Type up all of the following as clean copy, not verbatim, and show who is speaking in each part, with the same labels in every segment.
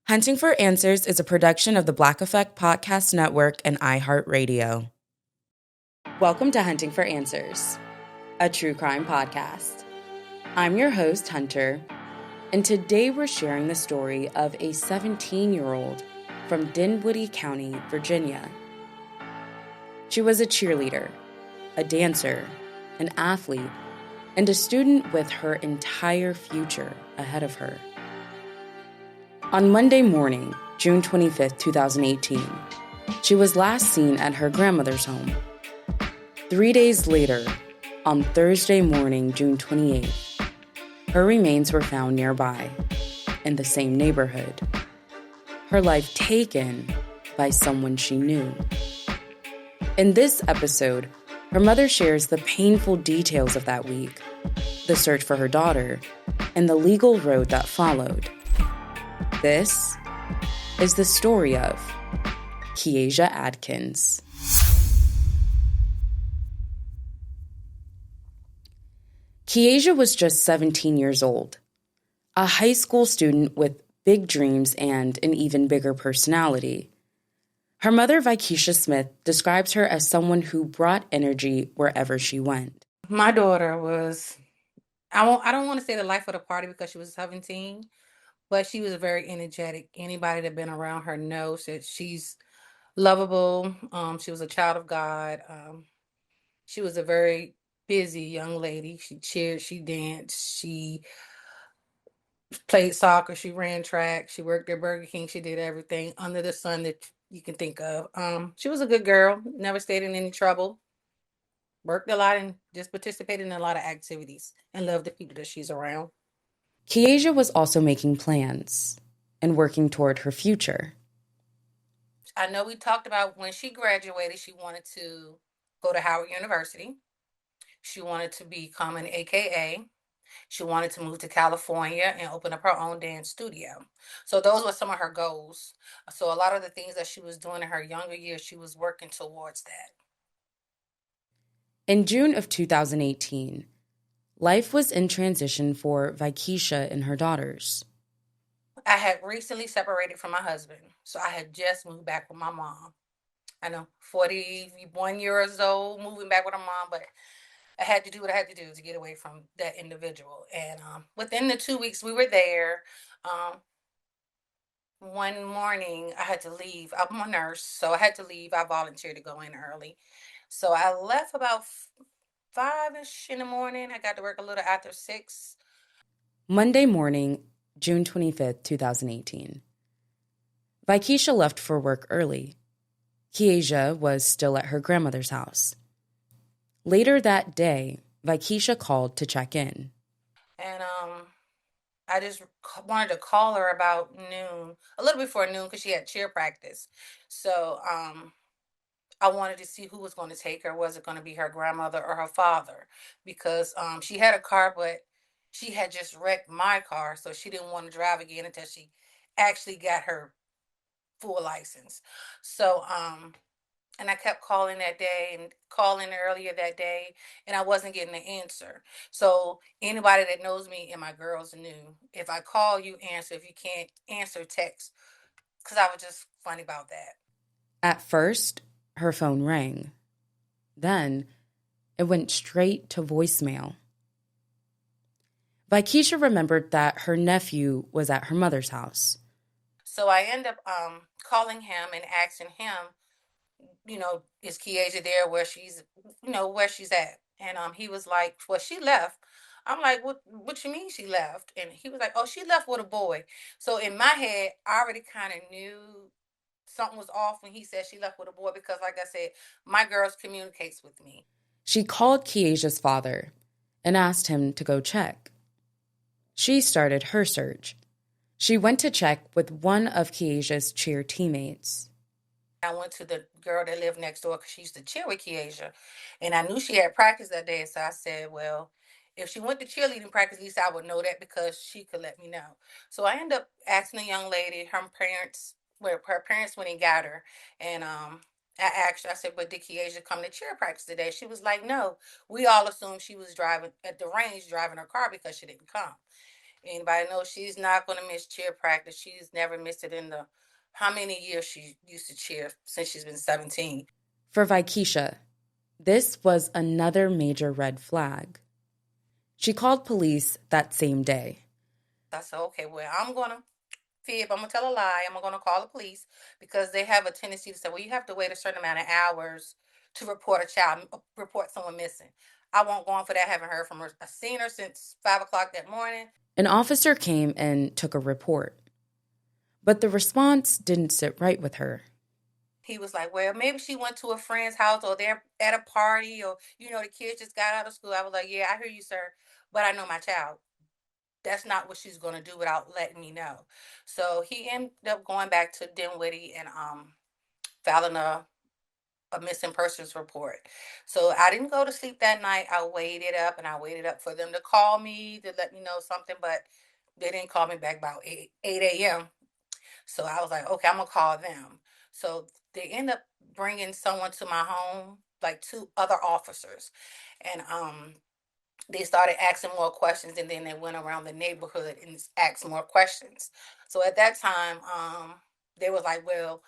Speaker 1: Hunting for Answers is a production of the Black Effect Podcast Network and iHeartRadio. Welcome to Hunting for Answers, a true crime podcast. I'm your host, Hunter, and today we're sharing the story of a 17-year-old from Dinwiddie County, Virginia. She was a cheerleader, a dancer, an athlete, and a student with her entire future ahead of her. On Monday morning, June 25, 2018, she was last seen at her grandmother's home. 3 days later, on Thursday morning, June 28th, her remains were found nearby, in the same neighborhood. Her life taken by someone she knew. In this episode, her mother shares the painful details of that week, the search for her daughter, and the legal road that followed. This is the story of Ke'Asia Adkins. Ke'Asia was just 17 years old, a high school student with big dreams and an even bigger personality. Her mother, ViKisha Smith, describes her as someone who brought energy wherever she went.
Speaker 2: My daughter was, I don't want to say the life of the party because she was 17, but she was very energetic. Anybody that been around her knows that she's lovable. She was a child of God. She was a very busy young lady. She cheered, she danced, she played soccer, she ran track, she worked at Burger King, she did everything under the sun that you can think of. She was a good girl, never stayed in any trouble, worked a lot and just participated in a lot of activities and loved the people that she's around.
Speaker 1: Ke'Asia was also making plans and working toward her future.
Speaker 2: I know we talked about when she graduated, she wanted to go to Howard University. She wanted to become an AKA. She wanted to move to California and open up her own dance studio. So those were some of her goals. So a lot of the things that she was doing in her younger years, she was working towards that.
Speaker 1: In June of 2018, life was in transition for ViKisha and her daughters.
Speaker 2: I had recently separated from my husband, so I had just moved back with my mom. I know, 41 years old, moving back with her mom, but I had to do what I had to do to get away from that individual. And within the 2 weeks we were there, um, one morning I had to leave. I'm a nurse, so I had to leave. I volunteered to go in early. So I left about 5-ish in the morning. I got to work a little after 6.
Speaker 1: Monday morning, June 25th, 2018. ViKisha left for work early. Ke'Asia was still at her grandmother's house. Later that day, ViKisha called to check in.
Speaker 2: And I just wanted to call her about noon, a little before noon, because she had cheer practice. So I wanted to see who was going to take her. Was it going to be her grandmother or her father? Because she had a car, but she had just wrecked my car, so she didn't want to drive again until she actually got her full license. So and I kept calling that day and calling earlier that day, and I wasn't getting an answer. So anybody that knows me and my girls knew, if I call, you answer. If you can't answer, text, because I was just funny about that.
Speaker 1: At first, her phone rang. Then, it went straight to voicemail. ViKisha remembered that her nephew was at her mother's house.
Speaker 2: So I end up calling him and asking him, is Ke'Asia there where where she's at? And he was like, well, she left. I'm like, what you mean she left? And he was like, oh, she left with a boy. So in my head, I already kind of knew something was off when he said she left with a boy because, like I said, my girls communicates with me.
Speaker 1: She called Ke'Asia's father and asked him to go check. She started her search. She went to check with one of Ke'Asia's cheer teammates.
Speaker 2: I went to the girl that lived next door because she used to cheer with Ke'Asia. And I knew she had practice that day. So I said, well, if she went to cheerleading practice, at least I would know that because she could let me know. So I ended up asking the young lady, her parents went and got her. And I asked her, I said, but did Ke'Asia come to cheer practice today? She was like, no. We all assumed she was driving at the range, driving her car because she didn't come. Anybody knows she's not going to miss cheer practice. She's never missed it in the how many years she used to cheer since she's been 17.
Speaker 1: For ViKisha, this was another major red flag. She called police that same day.
Speaker 2: I said, okay, well, I'm going to fib. I'm going to tell a lie. I'm going to call the police because they have a tendency to say, well, you have to wait a certain amount of hours to report a child, report someone missing. I won't go on for that. I haven't heard from her. I've seen her since 5 o'clock that morning.
Speaker 1: An officer came and took a report, but the response didn't sit right with her.
Speaker 2: He was like, well, maybe she went to a friend's house or they're at a party or, the kids just got out of school. I was like, yeah, I hear you, sir, but I know my child. That's not what she's going to do without letting me know. So he ended up going back to Dinwiddie and filing a missing persons report. So I didn't go to sleep that night. I waited up and I waited up for them to call me to let me know something, but they didn't call me back about 8 a.m. So I was like, okay, I'm going to call them. So they end up bringing someone to my home, like 2 other officers. And they started asking more questions, and then they went around the neighborhood and asked more questions. So at that time, they was like, well,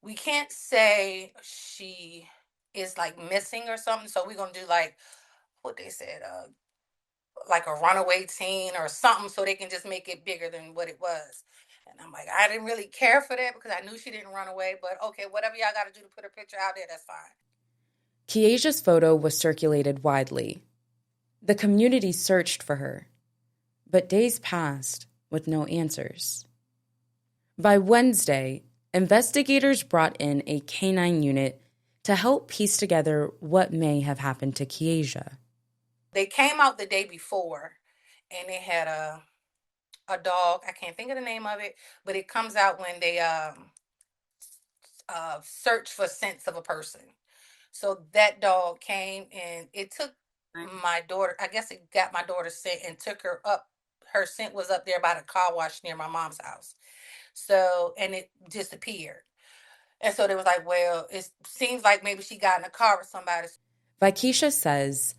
Speaker 2: we can't say she is like missing or something. So we're going to do like what they said, like a runaway teen or something so they can just make it bigger than what it was. And I'm like, I didn't really care for that because I knew she didn't run away. But okay, whatever y'all got to do to put her picture out there, that's fine.
Speaker 1: Ke'Asia's photo was circulated widely. The community searched for her, but days passed with no answers. By Wednesday, investigators brought in a canine unit to help piece together what may have happened to Ke'Asia.
Speaker 2: They came out the day before, and they had a dog. I can't think of the name of it, but it comes out when they search for scents of a person. So that dog came and it took my daughter. I guess it got my daughter's scent and took her up. Her scent was up there by the car wash near my mom's house. So, and it disappeared. And so they was like, well, it seems like maybe she got in a car with somebody.
Speaker 1: ViKisha says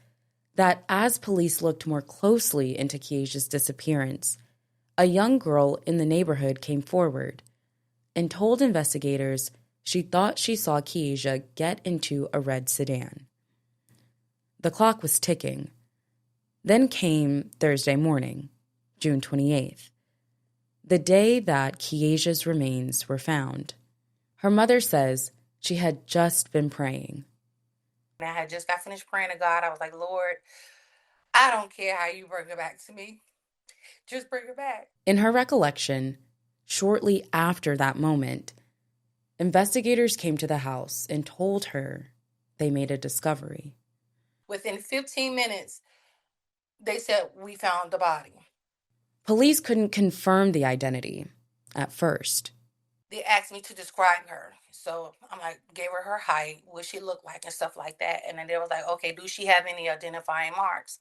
Speaker 1: that as police looked more closely into Ke'Asia's disappearance, a young girl in the neighborhood came forward and told investigators she thought she saw Ke'Asia get into a red sedan. The clock was ticking. Then came Thursday morning, June 28th, the day that Ke'Asia's remains were found. Her mother says she had just been praying.
Speaker 2: And I had just got finished praying to God. I was like, Lord, I don't care how you bring her back to me. Just bring her back.
Speaker 1: In her recollection, shortly after that moment, investigators came to the house and told her they made a discovery.
Speaker 2: Within 15 minutes, they said, we found the body.
Speaker 1: Police couldn't confirm the identity at first.
Speaker 2: They asked me to describe her. So I'm like, gave her height, what she looked like and stuff like that. And then they was like, okay, do she have any identifying marks?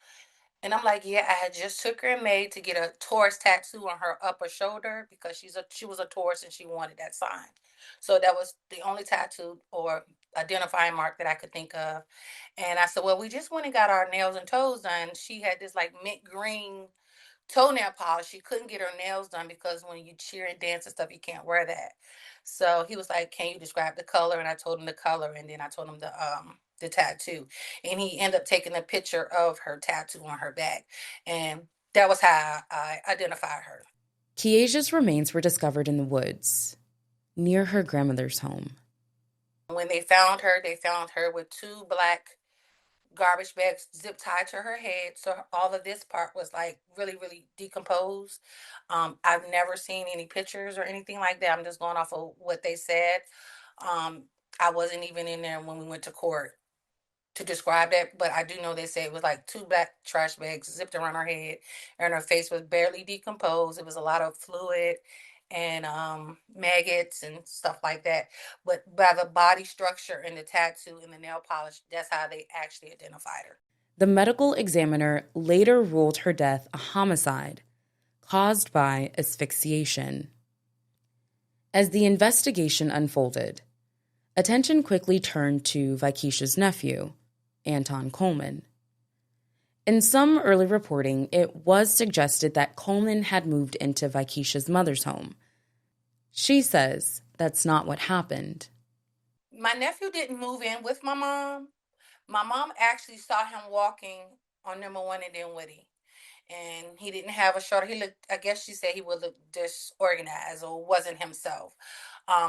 Speaker 2: And I'm like, yeah, I had just took her in May to get a Taurus tattoo on her upper shoulder because she was a Taurus and she wanted that sign. So that was the only tattoo or identifying mark that I could think of. And I said, well, we just went and got our nails and toes done. She had this like mint green toenail polish. She couldn't get her nails done because when you cheer and dance and stuff, you can't wear that. So he was like, can you describe the color? And I told him the color, and then I told him the tattoo. And he ended up taking a picture of her tattoo on her back. And that was how I identified her.
Speaker 1: Ke'Asia's remains were discovered in the woods near her grandmother's home.
Speaker 2: When they found her with 2 black garbage bags zip tied to her head. So all of this part was like really, really decomposed. I've never seen any pictures or anything like that. I'm just going off of what they said. Um, I wasn't even in there when we went to court to describe that, but I do know they said it was like 2 black trash bags zipped around her head, and her face was barely decomposed. It was a lot of fluid and maggots and stuff like that. But by the body structure and the tattoo and the nail polish, that's how they actually identified her.
Speaker 1: The medical examiner later ruled her death a homicide caused by asphyxiation. As the investigation unfolded, attention quickly turned to ViKisha's nephew, Anton Coleman. In some early reporting, it was suggested that Coleman had moved into ViKisha's mother's home. She says that's not what happened.
Speaker 2: My nephew didn't move in with my mom. My mom actually saw him walking on number one in Dinwiddie. And he didn't have a shoulder. He looked, I guess she said he would look disorganized or wasn't himself.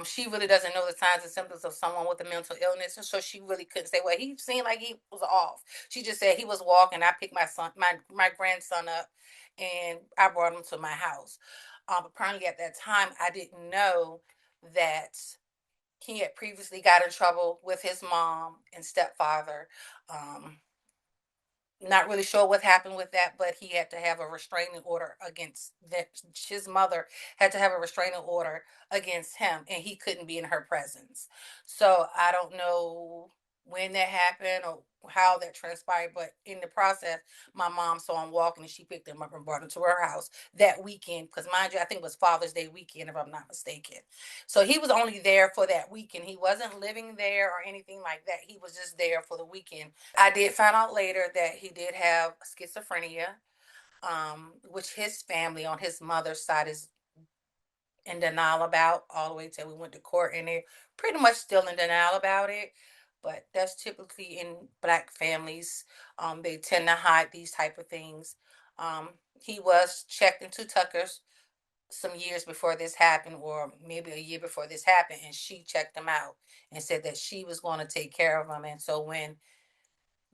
Speaker 2: She really doesn't know the signs and symptoms of someone with a mental illness, and so she really couldn't say, well, he seemed like he was off. She just said he was walking. I picked my grandson up, and I brought him to my house. Apparently at that time, I didn't know that he had previously got in trouble with his mom and stepfather. Um, Not really sure what happened with that, but he had to have a restraining order against that. His mother had to have a restraining order against him, and he couldn't be in her presence. So I don't know when that happened or how that transpired, but in the process, my mom saw him walking and she picked him up and brought him to her house that weekend. Because mind you, I think it was Father's Day weekend, if I'm not mistaken. So he was only there for that weekend. He wasn't living there or anything like that. He was just there for the weekend. I did find out later that he did have schizophrenia, which his family on his mother's side is in denial about all the way till we went to court, and they're pretty much still in denial about it. But that's typically in Black families. They tend to hide these type of things. He was checked into Tucker's some years before this happened, or maybe a year before this happened, and she checked him out and said that she was going to take care of him. And so when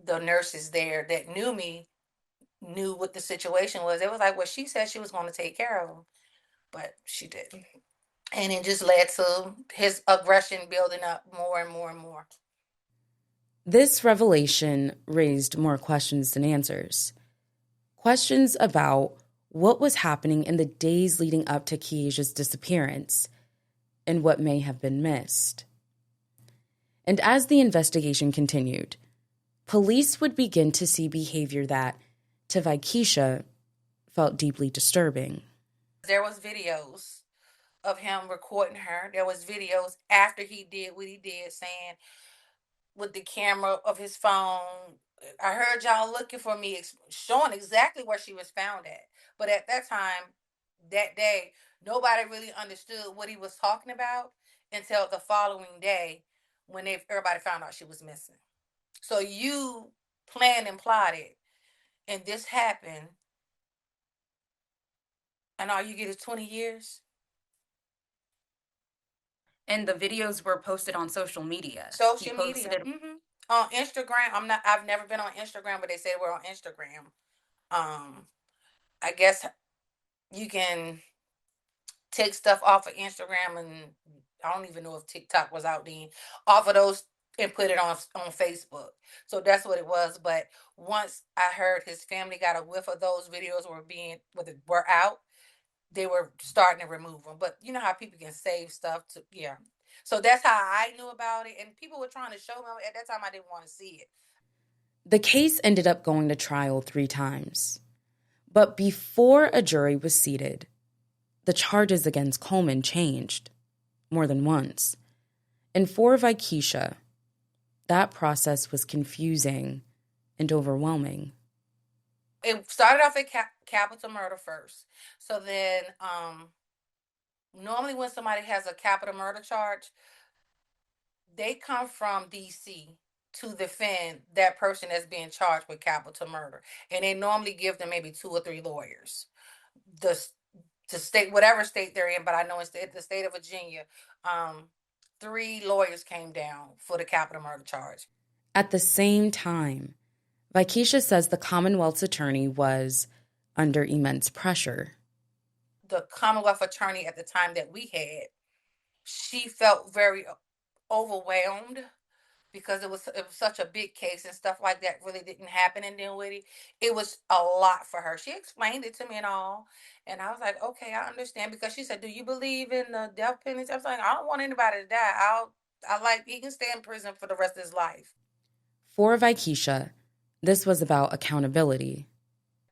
Speaker 2: the nurses there that knew me knew what the situation was, it was like, well, she said she was going to take care of him, but she didn't. And it just led to his aggression building up more and more and more.
Speaker 1: This revelation raised more questions than answers. Questions about what was happening in the days leading up to Ke'Asia's disappearance and what may have been missed. And as the investigation continued, police would begin to see behavior that, to ViKisha, felt deeply disturbing.
Speaker 2: There was videos of him recording her. There was videos after he did what he did, saying with the camera of his phone, I heard y'all looking for me, showing exactly where she was found at. But at that time, that day, nobody really understood what he was talking about until the following day when everybody found out she was missing. So you planned and plotted, and this happened, and all you get is 20 years?
Speaker 1: And the videos were posted on social media.
Speaker 2: Social media. On Instagram. I've never been on Instagram, but they said we're on Instagram. I guess you can take stuff off of Instagram, and I don't even know if TikTok was out then, off of those, and put it on Facebook. So that's what it was. But once I heard his family got a whiff of those videos were out, they were starting to remove them. But you know how people can save stuff to, yeah. So that's how I knew about it. And people were trying to show me at that time. I didn't want to see it.
Speaker 1: The case ended up going to trial 3 times. But before a jury was seated, the charges against Coleman changed more than once. And for ViKisha, that process was confusing and overwhelming.
Speaker 2: It started off at capital murder first. So then, normally when somebody has a capital murder charge, they come from DC to defend that person that's being charged with capital murder. And they normally give them maybe 2 or 3 lawyers. The state, whatever state they're in, but I know it's the state of Virginia, 3 lawyers came down for the capital murder charge.
Speaker 1: At the same time, ViKisha says the Commonwealth's attorney was under immense pressure.
Speaker 2: The Commonwealth attorney at the time that we had, she felt very overwhelmed because it was such a big case, and stuff like that really didn't happen in Dinwiddie. It was a lot for her. She explained it to me and all, and I was like, okay, I understand. Because she said, do you believe in the death penalty? I was like, I don't want anybody to die. He can stay in prison for the rest of his life.
Speaker 1: For ViKisha, this was about accountability.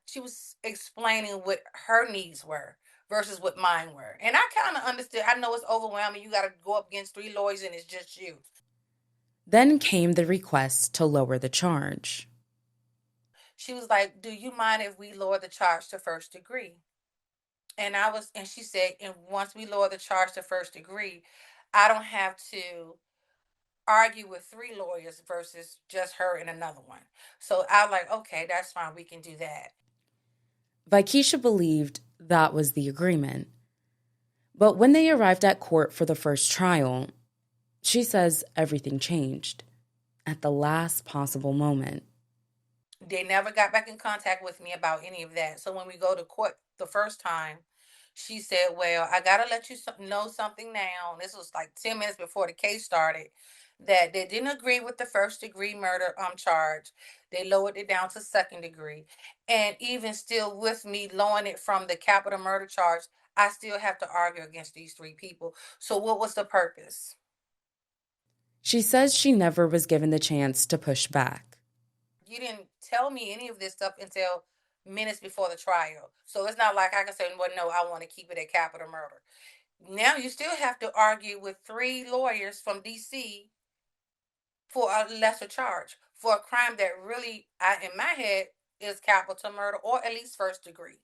Speaker 2: She was explaining what her needs were versus what mine were. And I kind of understood. I know it's overwhelming. You got to go up against 3 lawyers and it's just you.
Speaker 1: Then came the request to lower the charge.
Speaker 2: She was like, "Do you mind if we lower the charge to first degree?" And she said, and once we lower the charge to first degree, I don't have to argue with three lawyers versus just her and another one. So I was like, okay, that's fine. We can do that.
Speaker 1: ViKisha believed that was the agreement. But when they arrived at court for the first trial, she says everything changed at the last possible moment.
Speaker 2: They never got back in contact with me about any of that. So when we go to court the first time, she said, "Well, I gotta let you know something now." This was like 10 minutes before the case started. That they didn't agree with the first degree murder charge. They lowered it down to second degree, and even still, with me lowering it from the capital murder charge, I still have to argue against these three people. So what was the purpose?
Speaker 1: She says she never was given the chance to push back.
Speaker 2: You didn't tell me any of this stuff until minutes before the trial. So it's not like I can say, well, no, I want to keep it at capital murder. Now you still have to argue with three lawyers from DC for a lesser charge for a crime that really, in my head, is capital murder or at least first degree.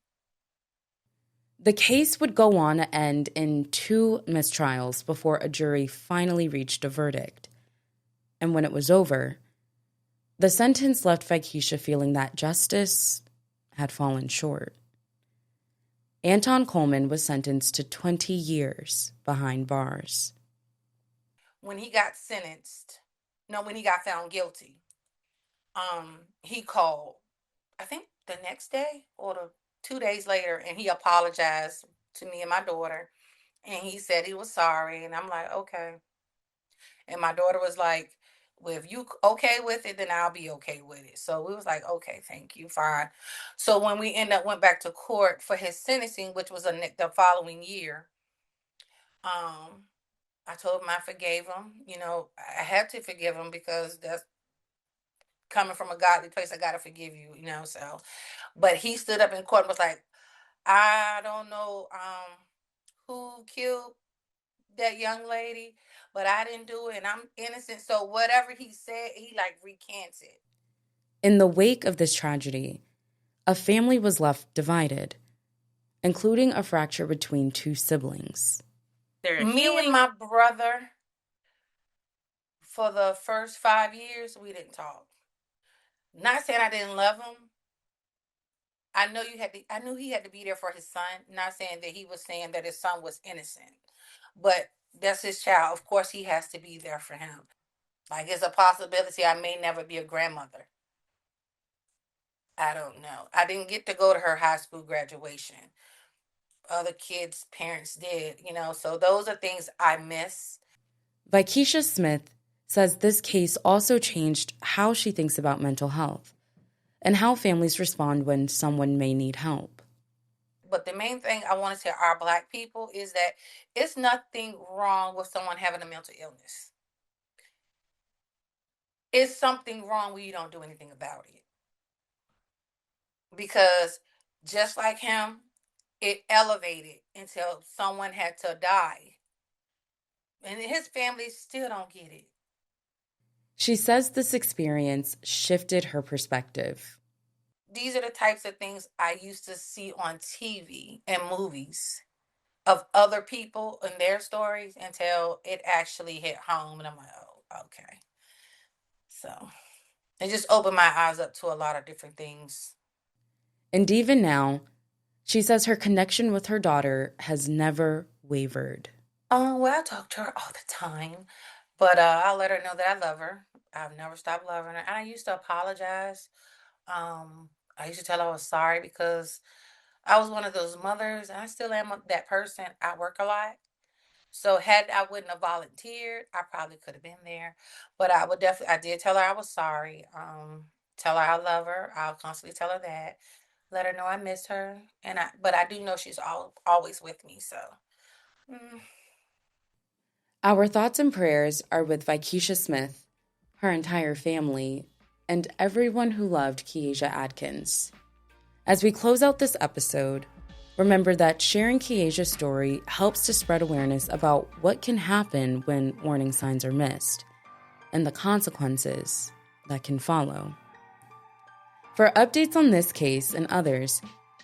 Speaker 1: The case would go on to end in 2 mistrials before a jury finally reached a verdict. And when it was over, the sentence left ViKisha feeling that justice had fallen short. Anton Coleman was sentenced to 20 years behind bars.
Speaker 2: When he got when he got found guilty, he called, I think the next day or the 2 days later, and he apologized to me and my daughter, and he said he was sorry, and I'm like, okay. And my daughter was like, well, if you okay with it, then I'll be okay with it. So we was like, okay, thank you, fine. So when we went back to court for his sentencing, which was the following year, I told him I forgave him. I had to forgive him because that's coming from a godly place. I gotta forgive you, So, but he stood up in court and was like, I don't know who killed that young lady, but I didn't do it and I'm innocent. So whatever he said, he like recants it.
Speaker 1: In the wake of this tragedy, a family was left divided, including a fracture between 2 siblings.
Speaker 2: Me and my brother, for the first 5 years, we didn't talk. Not saying I didn't love him. I knew he had to be there for his son. Not saying that he was saying that his son was innocent, but that's his child. Of course, he has to be there for him. Like, it's a possibility I may never be a grandmother. I don't know. I didn't get to go to her high school graduation. Other kids' parents did, so those are things I miss.
Speaker 1: ViKisha Smith says this case also changed how she thinks about mental health and how families respond when someone may need help.
Speaker 2: But the main thing I want to tell our Black people is that it's nothing wrong with someone having a mental illness. It's something wrong when you don't do anything about it. Because just like him, it elevated until someone had to die. And his family still don't get it.
Speaker 1: She says this experience shifted her perspective.
Speaker 2: These are the types of things I used to see on TV and movies of other people and their stories until it actually hit home. And I'm like, oh, okay. So it just opened my eyes up to a lot of different things.
Speaker 1: And even now, she says her connection with her daughter has never wavered.
Speaker 2: Well, I talk to her all the time, but I'll let her know that I love her. I've never stopped loving her. And I used to apologize. I used to tell her I was sorry because I was one of those mothers, and I still am that person. I work a lot. So had I wouldn't have volunteered, I probably could have been there. But I did tell her I was sorry. Tell her I love her. I'll constantly tell her that. Let her know I miss her. But I do know she's always with me. So.
Speaker 1: Our thoughts and prayers are with ViKisha Smith, her entire family, and everyone who loved Ke'Asia Adkins. As we close out this episode, remember that sharing Ke'Asia's story helps to spread awareness about what can happen when warning signs are missed and the consequences that can follow. For updates on this case and others,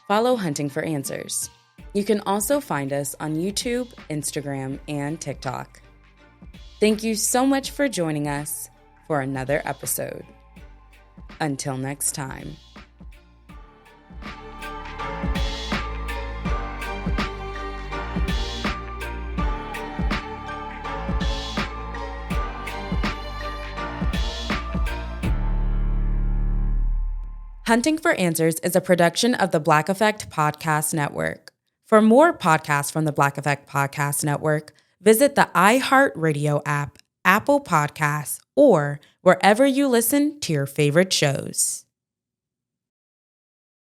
Speaker 1: follow Hunting for Answers. You can also find us on YouTube, Instagram, and TikTok. Thank you so much for joining us for another episode. Until next time. Hunting for Answers is a production of the Black Effect Podcast Network. For more podcasts from the Black Effect Podcast Network, visit the iHeartRadio app, Apple Podcasts, or wherever you listen to your favorite shows.